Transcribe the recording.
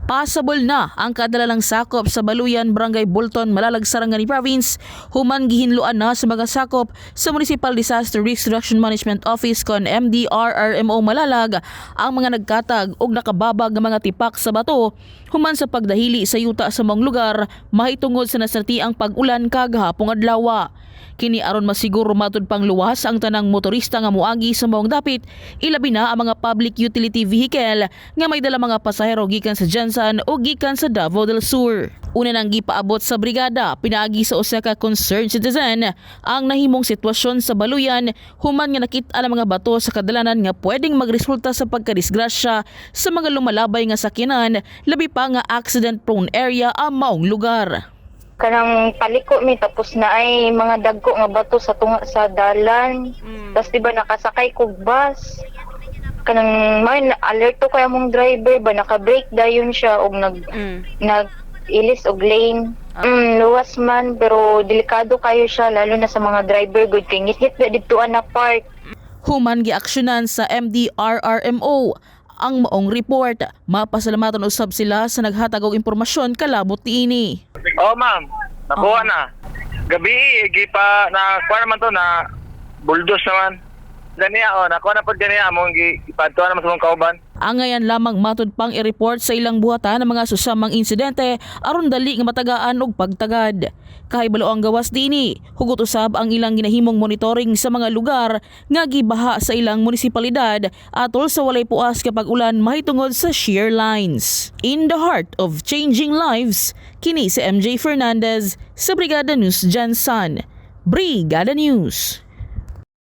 Possible na ang kadalalang sakop sa Baluyan, Barangay Bulton, Malalag, Sarangani Province human gihinluan na sa mga sakop sa Municipal Disaster Risk Reduction Management Office kon MDRRMO Malalag ang mga nagkatag og nakababag nga mga tipak sa bato human sa pagdahili sa yuta sa mga lugar mahitungod sa nasartiang pag-ulan kagahapong adlaw. Kini aron masiguro matud pang luwas ang tanang motorista nga moagi sa maong dapit, ilabi na ang mga public utility vehicle nga may dala mga pasahero gikan sa Jansan o gikan sa Davao del Sur. Una nang gipaabot sa brigada pinaagi sa usa ka concerned citizen ang nahimong sitwasyon sa Baluyan human nga nakit-a ang mga bato sa kadalanan nga pwedeng magresulta sa pagkadisgrasya sa mga lumalabay nga sakyanan, labi pa nga accident prone area ang maong lugar. Kanang paliko mi tapos na ay mga dagko nga bato sa tunga sa dalan. Tapos diba nakasakay kog bus. Kanang may alerto kay among driver ba naka-brake dayon siya og nag-ilis og lane. Luwas man pero delikado kayo siya lalo na sa mga driver good kay ngit didtoan na park. Human giaksyonan sa MDRRMO ang maong report. Mapasalamatan usab sila sa naghatag og impormasyon kalabot niini. Oh ma'am, nakuha na. Gabi gipa na kuha naman to na bulldoze naman. Ganiya nakuha na pod ganiya among gipadto naman sa mong kauban. Angayan lamang matud pang i-report sa ilang buhatan ang mga susamang insidente aron dali nga matagaan og pagtagad. Kahibalo ang gawas dinhi, hugot usab ang ilang ginahimong monitoring sa mga lugar nga gibaha sa ilang munisipalidad atol sa walay puas kapag ulan mahitungod sa shear lines. In the heart of changing lives, kini si MJ Fernandez sa Brigada News Jansan. Brigada News.